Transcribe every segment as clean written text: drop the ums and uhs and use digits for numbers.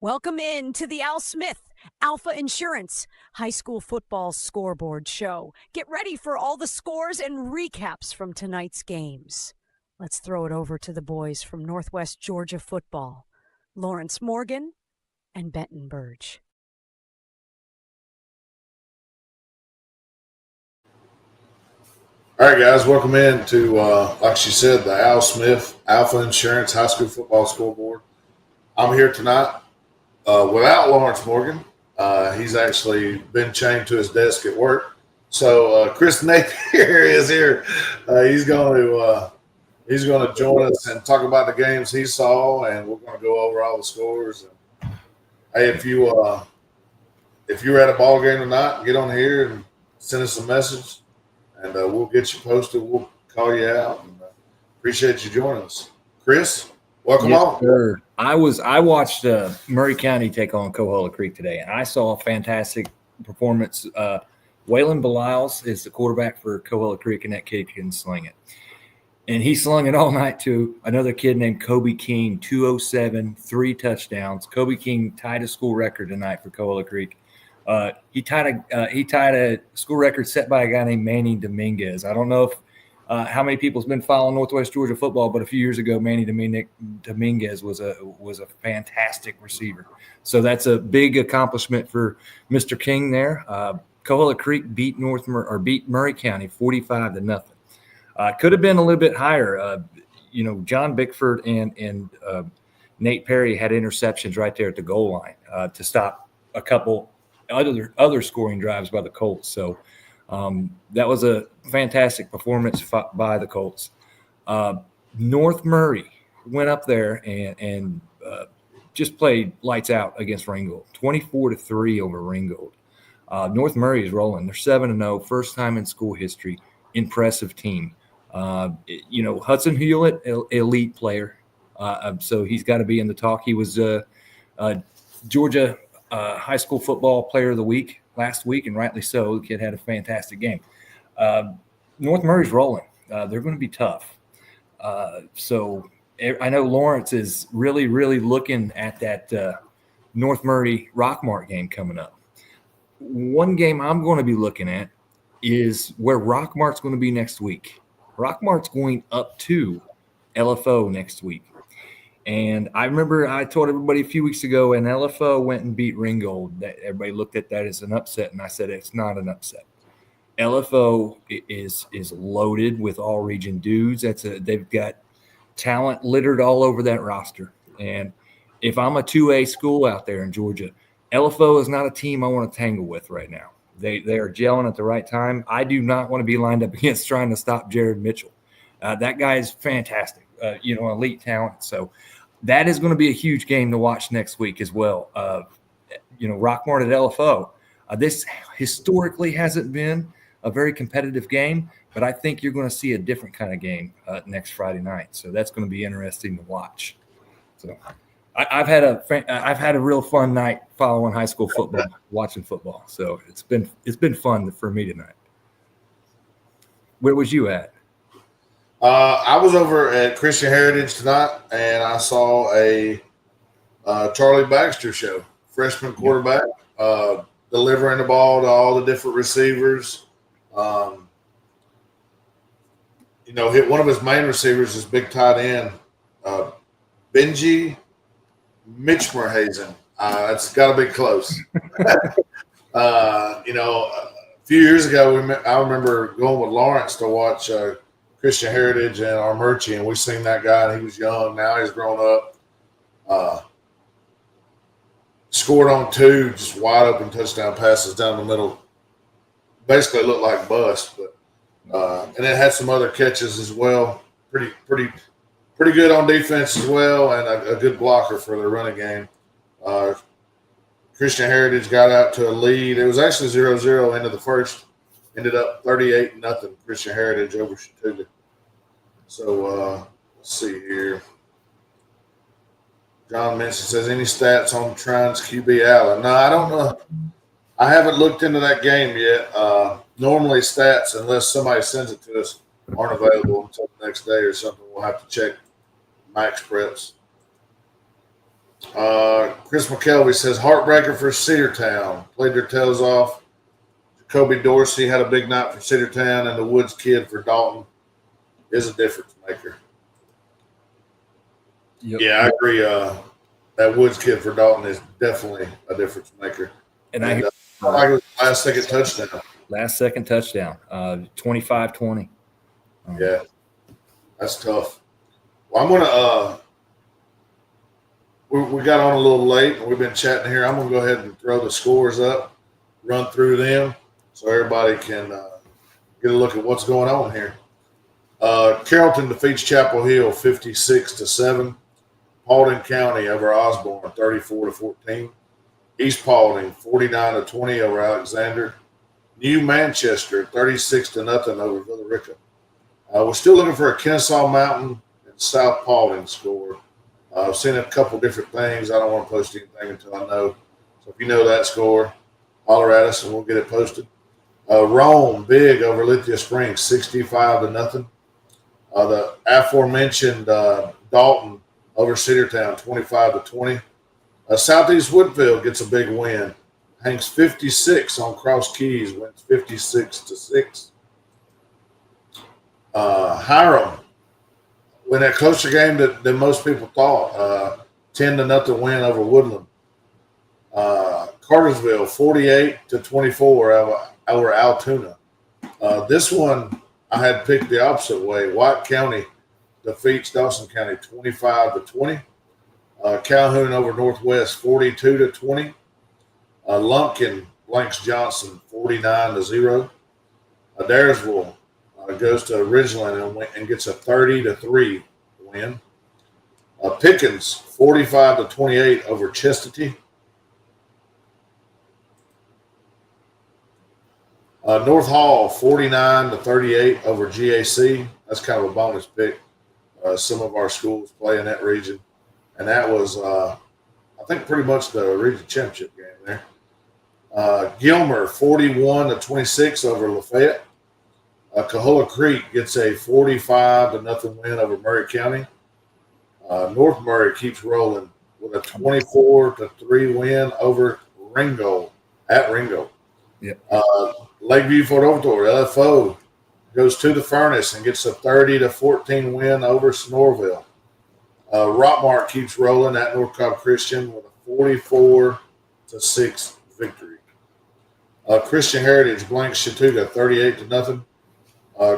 Welcome in to the Al Smith Alfa Insurance High School Football Scoreboard Show. Get ready for all the scores and recaps from tonight's games. Let's throw it over to the boys from Northwest Georgia football, Lawrence Morgan and Benton Burge. All right, guys, welcome in to, like she said, the Al Smith Alfa Insurance High School Football Scoreboard. I'm here tonight without Lawrence Morgan. He's actually been chained to his desk at work. So Chris Napier is here. He's going to join us and talk about the games he saw, and we're going to go over all the scores. And, hey, if you were at a ball game tonight, get on here and send us a message. And we'll get you posted. We'll call you out. And, appreciate you joining us, Chris. Welcome on. Sir. I watched Murray County take on Coahulla Creek today, and I saw a fantastic performance. Waylon Beliles is the quarterback for Coahulla Creek, and that kid can sling it. And he slung it all night to another kid named Kobe King, 207, 3 touchdowns. Kobe King tied a school record tonight for Coahulla Creek. He tied a school record set by a guy named Manny Dominguez. I don't know if how many people's been following Northwest Georgia football, but a few years ago, Manny Dominguez was a fantastic receiver. So that's a big accomplishment for Mr. King there. Coahulla Creek beat Murray County 45-0. Could have been a little bit higher. John Bickford and Nate Perry had interceptions right there at the goal line to stop a couple other scoring drives by the Colts. So that was a fantastic performance by the Colts. North Murray went up there and just played lights out against Ringgold, 24-3 over Ringgold. North Murray is rolling. They're 7-0, first time in school history. Impressive team. Hudson Hewlett, elite player. So he's got to be in the talk. He was Georgia high school football player of the week last week, and rightly so. The kid had a fantastic game. North Murray's rolling. They're going to be tough. So I know Lawrence is really, really looking at that North Murray Rockmart game coming up. One game I'm going to be looking at is where Rockmart's going to be next week. Rockmart's going up to LFO next week. And I remember I told everybody a few weeks ago, and LFO went and beat Ringgold. That everybody looked at that as an upset, and I said it's not an upset. LFO is loaded with all-region dudes. They've got talent littered all over that roster. And if I'm a 2A school out there in Georgia, LFO is not a team I want to tangle with right now. They are gelling at the right time. I do not want to be lined up against trying to stop Jared Mitchell. That guy is fantastic, elite talent. So that is going to be a huge game to watch next week as well. Rockmart at LFO. This historically hasn't been a very competitive game, but I think you're going to see a different kind of game next Friday night. So that's going to be interesting to watch. So I've had a real fun night following high school football, watching football. So it's been fun for me tonight. Where was you at? I was over at Christian Heritage tonight, and I saw a Charlie Baxter show, freshman quarterback, delivering the ball to all the different receivers. Hit one of his main receivers, his big tight end, Benji Mitchmerhazen. It's got to be close. A few years ago, I remember going with Lawrence to watch Christian Heritage and Armurchie, and we seen that guy, and he was young. Now he's grown up. Scored on 2 just wide open touchdown passes down the middle. Basically looked like bust, but and it had some other catches as well. Pretty good on defense as well, and a good blocker for the running game. Christian Heritage got out to a lead. It was actually 0-0 into the first. Ended up 38-0 Christian Heritage over Chattooga. So let's see here. John Minson says, any stats on Trines QB Allen? No, I don't know. I haven't looked into that game yet. Normally stats, unless somebody sends it to us, aren't available until the next day or something. We'll have to check Max Preps. Chris McKelvey says, heartbreaker for Cedartown. Played their tails off. Jacoby Dorsey had a big night for Cedartown, and the Woods kid for Dalton is a difference maker. Yep. Yeah, I agree. That Woods kid for Dalton is definitely a difference maker. And I like it was last-second touchdown. Last-second touchdown, 25-20. Yeah, that's tough. Well, I'm going to we got on a little late, and we've been chatting here. I'm going to go ahead and throw the scores up, run through them, so everybody can get a look at what's going on here. Carrollton defeats Chapel Hill 56-7. Paulding County over Osborne 34-14. East Paulding 49-20 over Alexander. New Manchester 36-0 over Villa Rica. We're still looking for a Kennesaw Mountain and South Paulding score. I've seen a couple different things. I don't want to post anything until I know. So if you know that score, holler at us and we'll get it posted. Rome big over Lithia Springs 65-0. The aforementioned Dalton over Cedartown 25-20. Southeast Woodfield gets a big win. Hanks 56 on Cross Keys, wins 56-6. Hiram win a closer game than most people thought. 10-0 win over Woodland. Cartersville 48-24 over Altoona. This one I had picked the opposite way. White County defeats Dawson County 25-20. Calhoun over Northwest 42-20. Lumpkin blanks Johnson 49-0. Adairsville goes to Ridgeland and gets a 30-3 win. Pickens 45-28 over Chestatee. North Hall 49-38 over GAC. That's kind of a bonus pick. Some of our schools play in that region, and that was I think pretty much the region championship game there. Gilmer 41-26 over Lafayette. Cahola Creek gets a 45-0 win over Murray County. North Murray keeps rolling with a 24-3 win over Ringgold at Ringgold. Yep. Lakeview Fort Overthorpe, LFO, goes to the Furnace and gets a 30-14 win over Snorville. Rockmart keeps rolling at North Cobb Christian with a 44-6 victory. Christian Heritage blanks Chattooga 38-0.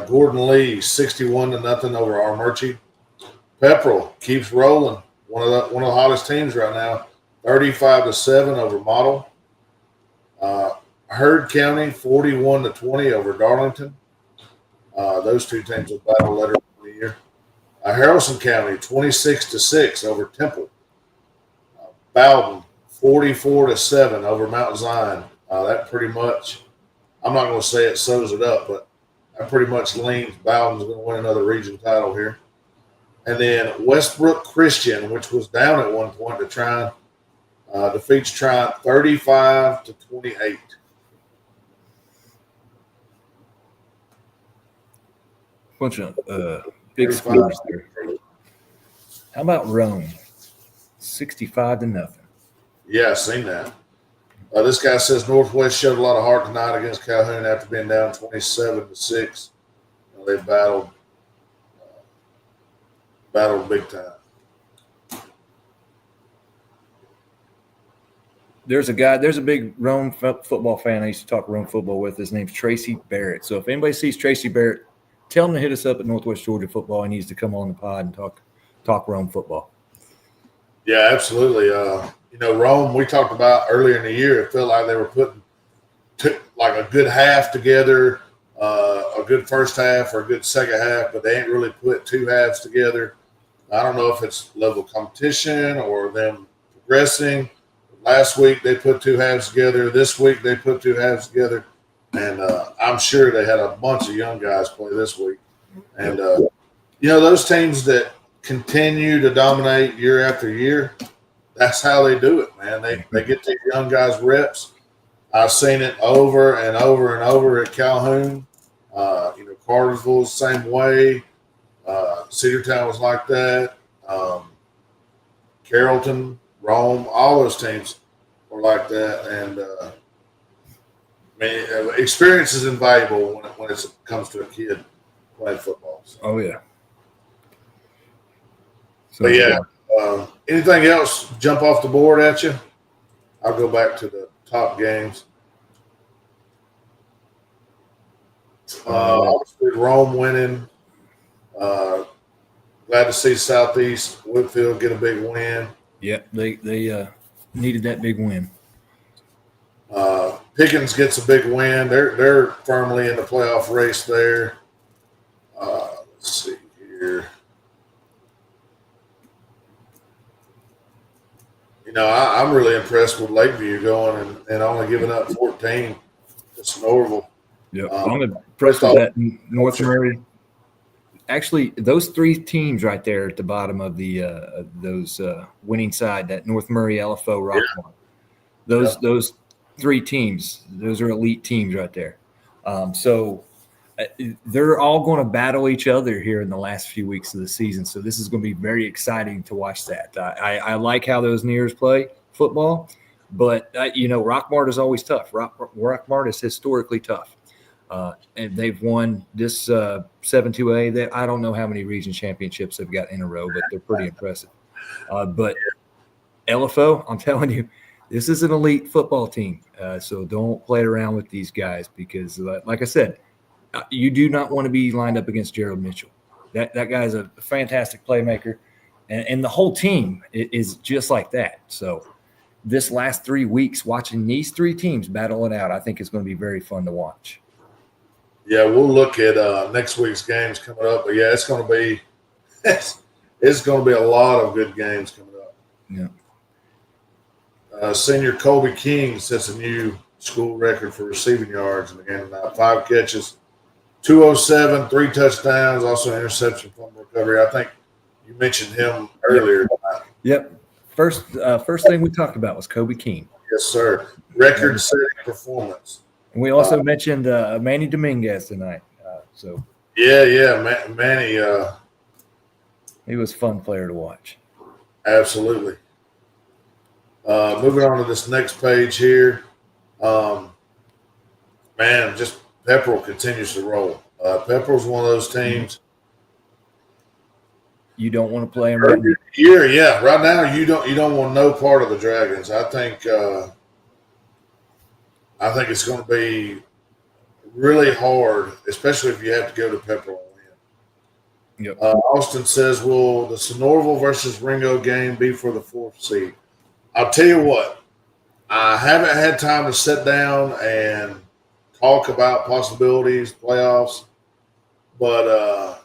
Gordon Lee 61-0 over Armurchie. Pepperell keeps rolling. One of the hottest teams right now, 35-7 over Model. Heard County 41-20 over Darlington. Those two teams will battle later in the year. Harrelson County 26-6 over Temple. Bowden 44-7 over Mount Zion. That pretty much, I'm not going to say it sews it up, but that pretty much leans Bowden's going to win another region title here. And then Westbrook Christian, which was down at one point to Trine, defeats Trine 35-28. Bunch of big scores there. How about Rome? 65-0. Yeah, I've seen that. This guy says Northwest showed a lot of heart tonight against Calhoun after being down 27-6. They battled big time. There's a big Rome football fan I used to talk Rome football with. His name's Tracy Barrett. So if anybody sees Tracy Barrett, tell him to hit us up at Northwest Georgia Football. He needs to come on the pod and talk Rome football. Yeah, absolutely. Rome, we talked about earlier in the year, it felt like they were putting like a good half together, a good first half or a good second half, but they ain't really put two halves together. I don't know if it's level of competition or them progressing. Last week they put two halves together. This week they put two halves together. And I'm sure they had a bunch of young guys play this week. And, those teams that continue to dominate year after year, that's how they do it, man. They get these young guys reps. I've seen it over and over and over at Calhoun. Cartersville was the same way. Cedartown was like that. Carrollton, Rome, all those teams were like that. And experience is invaluable when it comes to a kid playing football. So. Oh yeah. So But yeah, anything else jump off the board at you? I'll go back to the top games. Obviously, Rome winning. Glad to see Southeast Whitfield get a big win. Yeah, they needed that big win. Pickens gets a big win. They're firmly in the playoff race there. Let's see here. I'm really impressed with Lakeview going and only giving up 14 to Snorville. Yeah, I'm impressed with that. North Murray. Actually, those three teams right there at the bottom of the those winning side, that North Murray, LFO, Rockmont, those three teams, those are elite teams right there. So they're all going to battle each other here in the last few weeks of the season. So this is going to be very exciting to watch that. I like how those Nears play football, but Rockmart is always tough. Rockmart is historically tough. And they've won this 7-2A. I don't know how many region championships they've got in a row, but they're pretty impressive. But LFO, I'm telling you, this is an elite football team. So don't play around with these guys because, like I said, you do not want to be lined up against Gerald Mitchell. That guy is a fantastic playmaker, and the whole team is just like that. So this last 3 weeks, watching these three teams battle it out, I think is going to be very fun to watch. Yeah, we'll look at next week's games coming up. But yeah, it's going to be a lot of good games coming up. Yeah. Senior Colby King sets a new school record for receiving yards in the game tonight. 5 catches, 207, 3 touchdowns, also interception, fumble recovery. I think you mentioned him earlier tonight. Yep. First thing we talked about was Kobe King. Yes, sir. Record-setting performance. And we also mentioned Manny Dominguez tonight. Manny. He was a fun player to watch. Absolutely. Moving on to this next page here. Just Pepperell continues to roll. Pepperell's one of those teams. You don't want to play him right now. Yeah. Right now, you don't want no part of the Dragons. I think it's going to be really hard, especially if you have to go to Pepperell and win. Yep. Austin says, will the Sonorville versus Ringo game be for the 4th seed? I'll tell you what, I haven't had time to sit down and talk about possibilities, playoffs, but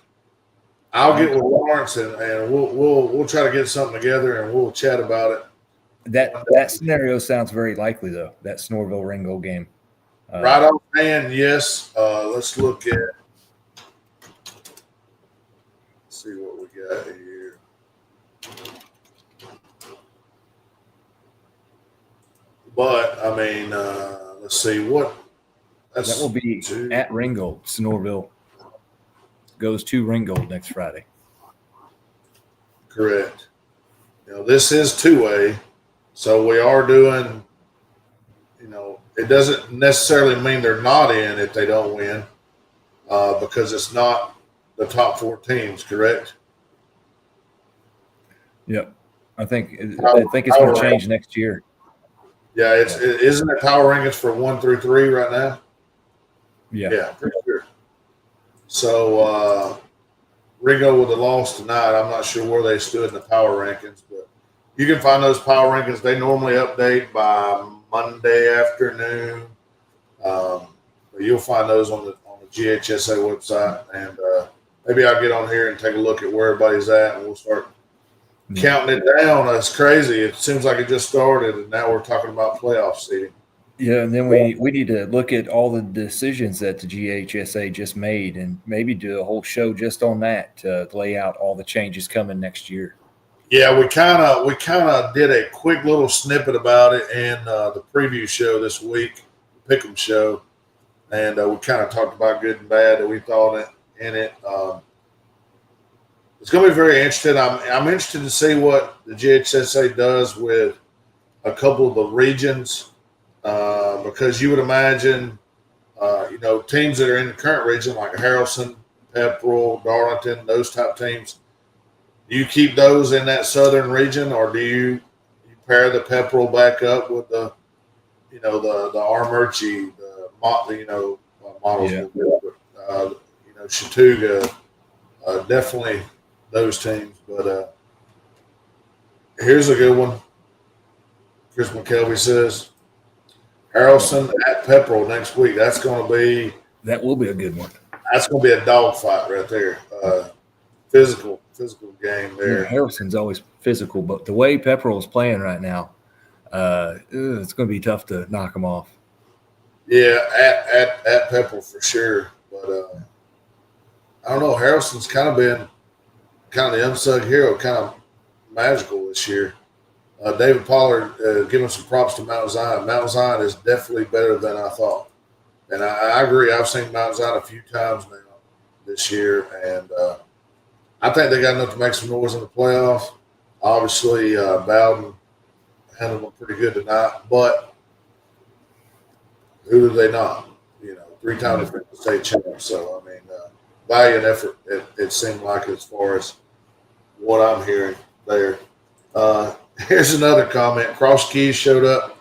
I'll get with Lawrence and we'll try to get something together and we'll chat about it. That scenario sounds very likely, though, that Snorville Ringo game. Right offhand, yes. Let's look at see what we got here. But, let's see what. That will be at Ringgold. Snorville goes to Ringgold next Friday. Correct. This is 2A. So we are doing, it doesn't necessarily mean they're not in if they don't win because it's not the top 4 teams, correct? Yep. I think it's going to change next year. Yeah, isn't it power rankings for 1 through 3 right now? Yeah, for sure. So Ringo with the loss tonight, I'm not sure where they stood in the power rankings, but you can find those power rankings. They normally update by Monday afternoon. You'll find those on the GHSA website, and maybe I'll get on here and take a look at where everybody's at, and we'll start counting it down. It's crazy. It seems like it just started, and now we're talking about playoff seeding. Yeah, and then we need to look at all the decisions that the GHSA just made and maybe do a whole show just on that to lay out all the changes coming next year. Yeah, we kind of did a quick little snippet about it in the preview show this week, the Pick'em show, and we kind of talked about good and bad that we thought in it. it's going to be very interesting. I'm interested to see what the GHSA does with a couple of the regions because you would imagine, teams that are in the current region like Harrelson, Pepperell, Darlington, those type teams. Do you keep those in that southern region, or do you pair the Pepperell back up with the Armurchie, models, Yeah. Chattooga, definitely those teams. But here's a good one. Chris McKelvey says Harrelson at Pepperell next week. That will be a good one. That's going to be a dogfight right there. Physical game there. Yeah, Harrison's always physical, but the way Pepperell is playing right now, it's going to be tough to knock them off. Yeah, at Pepperell for sure. But I don't know. Harrison's kind of been the unsung hero, kind of magical this year. David Pollard giving some props to Mount Zion. Mount Zion is definitely better than I thought. And I agree. I've seen Mount Zion a few times now this year, and I think they got enough to make some noise in the playoffs. Obviously, Bowden handled them pretty good tonight, but who do they not? 3-time defensive state champ. So, I mean, value and effort, it seemed like as far as what I'm hearing there. Here's another comment. Cross Keys showed up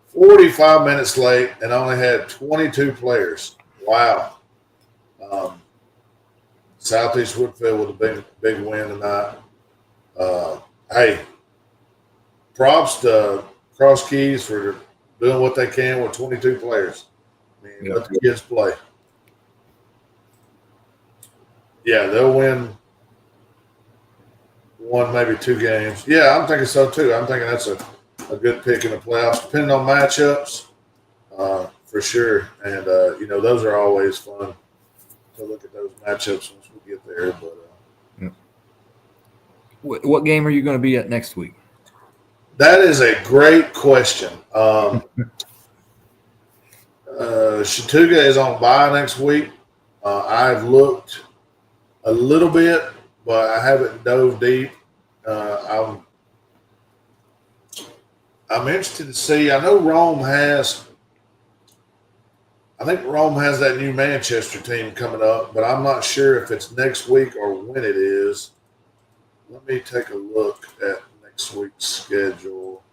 45 minutes late and only had 22 players. Wow. Southeast Woodfield with a big win tonight. Hey, props to Cross Keys for doing what they can with 22 players. I mean, let the kids play. Yeah, they'll win one, maybe 2 games. Yeah, I'm thinking so too. I'm thinking that's a good pick in the playoffs, depending on matchups, for sure. And those are always fun to look at those matchups once we get there. But what game are you going to be at next week? that is a great question. Chattooga is on bye next week. I've looked a little bit, but I haven't dove deep. I'm interested to see. I know Rome has that new Manchester team coming up, but I'm not sure if it's next week or when it is. Let me take a look at next week's schedule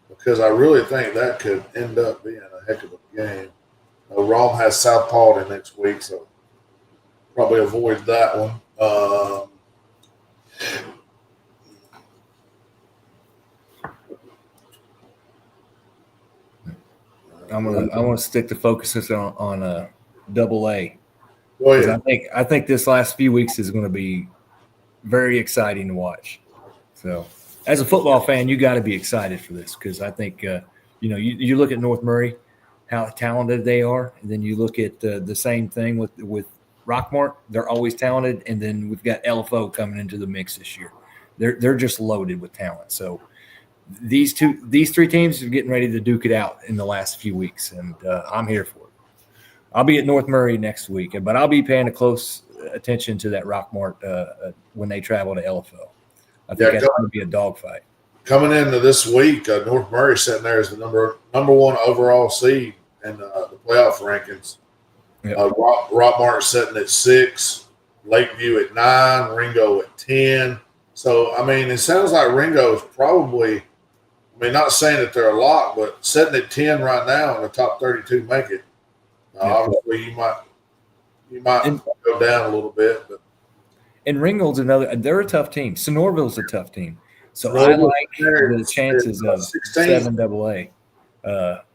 because I really think that could end up being a heck of a game. Rome has South Paulding next week, so probably avoid that one. I want to stick the focus on Double A. Go ahead. I think this last few weeks is going to be very exciting to watch. So, as a football fan, you got to be excited for this because I think you look at North Murray, how talented they are, and then you look at the same thing with Rockmart. They're always talented, and then we've got LFO coming into the mix this year. They're just loaded with talent. So these 3 teams are getting ready to duke it out in the last few weeks, and I'm here for it. I'll be at North Murray next week, but I'll be paying a close attention to that Rockmart when they travel to LFO. I think that's going to be a dogfight. Coming into this week, North Murray sitting there as the number 1 overall seed in the playoff rankings. Yep. Rockmart sitting at 6, Lakeview at 9, Ringo at 10. So, I mean, it sounds like Ringo is probably, not saying that they're a lock, but sitting at 10 right now in the top 32 make it. Obviously, you might go down a little bit. And Ringgold's they're a tough team. Sonorville's a tough team. So I like the chances of 7 AA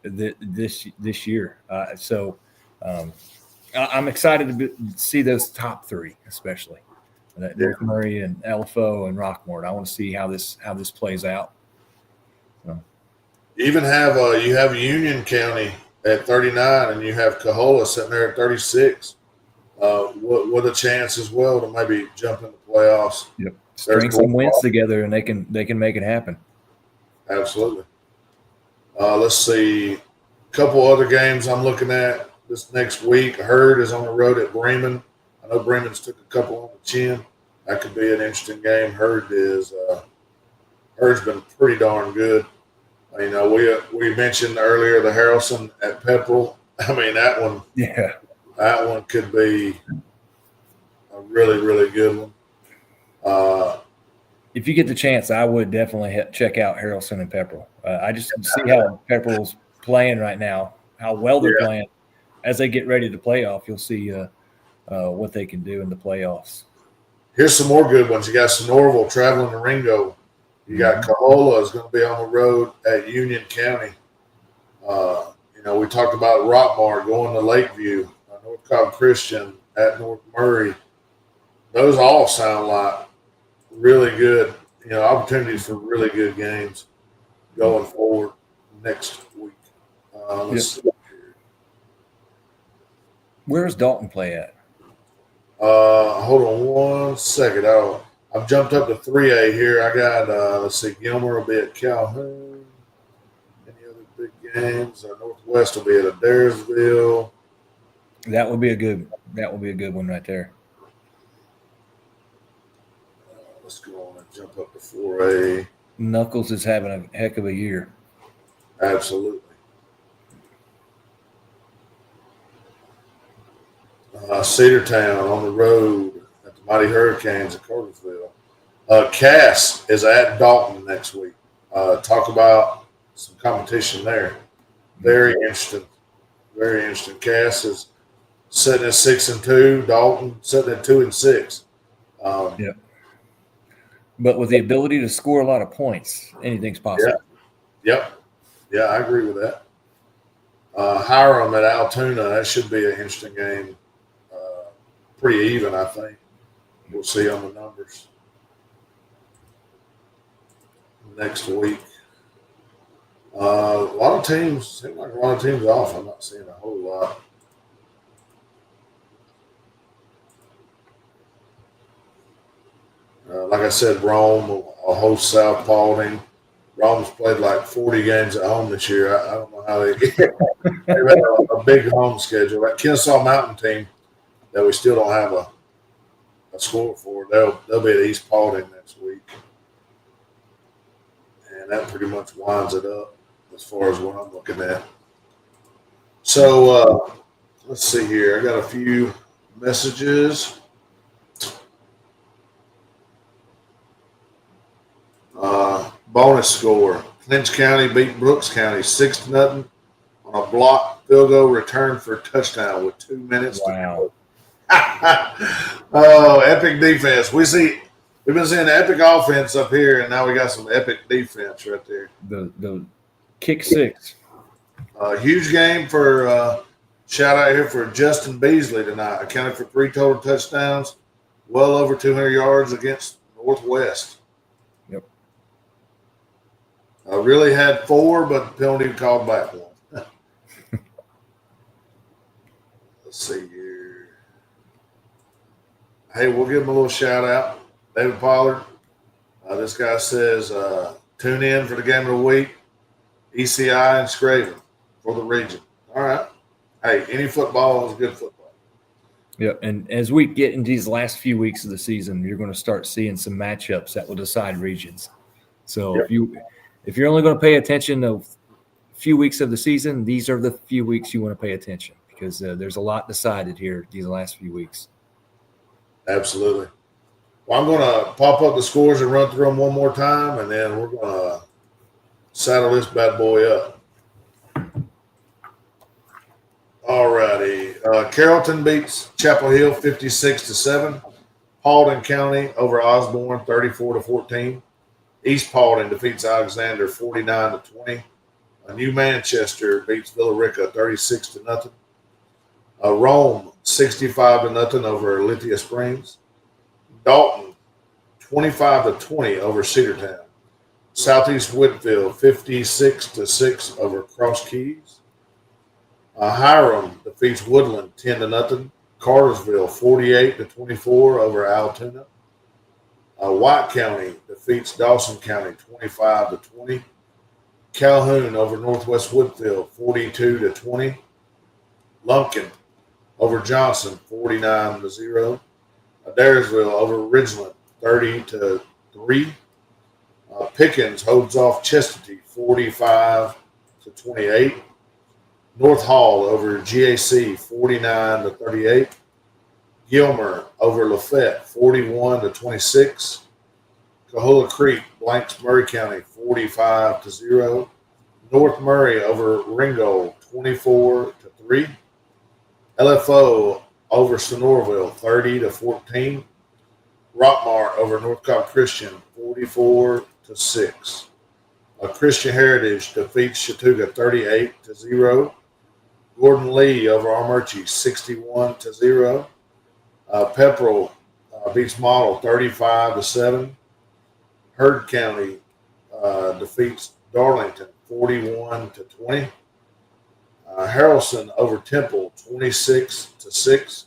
this year. I'm excited to see those top 3, especially North Murray and LFO and Rockmart. I want to see how this plays out. So. You even have you have Union County at 39, and you have Coahulla sitting there at 36. With a chance as well to maybe jump in the playoffs. Yep. String some wins together, and they can make it happen. Absolutely. Let's see. A couple other games I'm looking at this next week. Herd is on the road at Bremen. I know Bremen's took a couple on the chin. That could be an interesting game. Herd's been pretty darn good. You know, we mentioned earlier the Harrelson at Pepperell. I mean, that one could be a really, really good one. If you get the chance, I would definitely check out Harrelson and Pepperell. I just see how Pepperell's playing right now, how well they're playing. As they get ready to playoff, you'll see what they can do in the playoffs. Here's some more good ones. You got Sonoraville traveling to Ringo. You got Cahola is going to be on the road at Union County. You know, we talked about Rockmart going to Lakeview, North Cobb Christian at North Murray. Those all sound like really good, you know, opportunities for really good games going forward next week. Let's see. Where's Dalton play at? Hold on one second. I've jumped up to 3A here. I got, let's see, Gilmer will be at Calhoun. Any other big games? Northwest will be at Adairsville. That would be a good one right there. Let's go on and jump up to 4A. Knuckles is having a heck of a year. Absolutely. Cedartown on the road at the Mighty Hurricanes at Cartersville. Cass is at Dalton next week. Talk about some competition there. Very interesting. Very interesting. Cass is sitting at 6-2. Dalton sitting at 2-6. But with the ability to score a lot of points, anything's possible. Yeah, I agree with that. Hiram at Altoona, that should be an interesting game. Pretty even, I think. We'll see on the numbers next week. A lot of teams, seem like a lot of teams off. I'm not seeing a whole lot. Like I said, Rome will host South Paulding. Rome's played like 40 games at home this year. I don't know how they've had a big home schedule. That Kennesaw Mountain team that we still don't have a score for, they'll be at East Paulding next week. And that pretty much winds it up as far as what I'm looking at. So let's see here. I got a few messages. Bonus score. Clinch County beat Brooks County 6-0 on a blocked field goal return for a touchdown with 2 minutes to go. Oh, epic defense. We've been seeing epic offense up here, and now we got some epic defense right there. The kick six. Huge game for shout out here for Justin Beasley tonight. Accounted for 3 total touchdowns, well over 200 yards against Northwest. Yep. Really had 4, but the penalty called back 1. Let's see here. Hey, we'll give him a little shout out. David Pollard. This guy says, tune in for the game of the week. ECI and Scraven for the region. All right. Hey, any football is good football. Yeah, and as we get into these last few weeks of the season, you're going to start seeing some matchups that will decide regions. So if you're only going to pay attention to a few weeks of the season, these are the few weeks you want to pay attention because there's a lot decided here these last few weeks. Absolutely. Well, I'm going to pop up the scores and run through them one more time, and then we're going to saddle this bad boy up. All righty. Carrollton beats Chapel Hill 56-7. Paulding County over Osborne 34-14. East Paulding defeats Alexander 49-20. New Manchester beats Villarica 36-0. Rome 65-0 over Lithia Springs. Dalton 25-20 over Cedartown. Southeast Whitfield 56-6 over Cross Keys. Hiram defeats Woodland 10-0. Cartersville 48-24 over Altoona. White County defeats Dawson County 25-20. Calhoun over Northwest Woodfield 42-20. Lumpkin over Johnson 49-0. Adairsville over Ridgeland 30-3. Pickens holds off Chestatee 45-28. North Hall over GAC 49-38. Gilmer over Lafette 41-26. Coahulla Creek blanks Murray County 45-0. North Murray over Ringgold 24-3. LFO over Sonoraville 30-14. Rockmart over North Cobb Christian 44-6. Christian Heritage defeats Chattooga 38-0. Gordon Lee over Armurchie 61-0. Pepperell beats Model 35-7. Heard County defeats Darlington 41-20. Harrelson over Temple 26-6.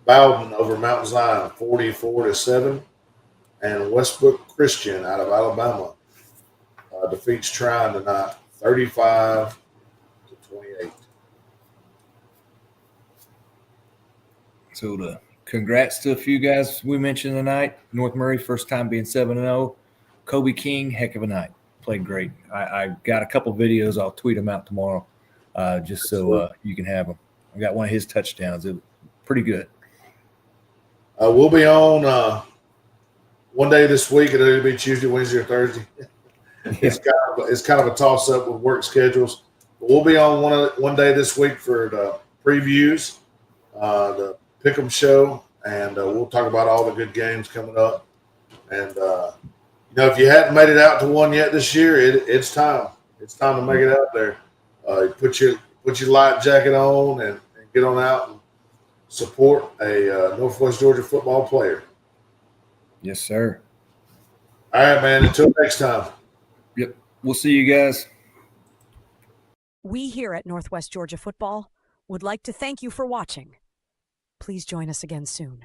Bowden over Mount Zion 44-7. And Westbrook Christian out of Alabama defeats Trine tonight 35-28. So the congrats to a few guys we mentioned tonight. North Murray, first time being 7-0. Kobe King, heck of a night. Played great. I got a couple videos. I'll tweet them out tomorrow just so you can have them. I got one of his touchdowns. It was pretty good. We'll be on one day this week. It'll either be Tuesday, Wednesday, or Thursday. It's kind of a toss-up with work schedules. But we'll be on one day this week for the previews, the Pick'em show, and we'll talk about all the good games coming up. And if you hadn't made it out to one yet this year, it's time. It's time to make it out there. Put your light jacket on and get on out and support a Northwest Georgia football player. Yes, sir. All right, man. Until next time. Yep. We'll see you guys. We here at Northwest Georgia Football would like to thank you for watching. Please join us again soon.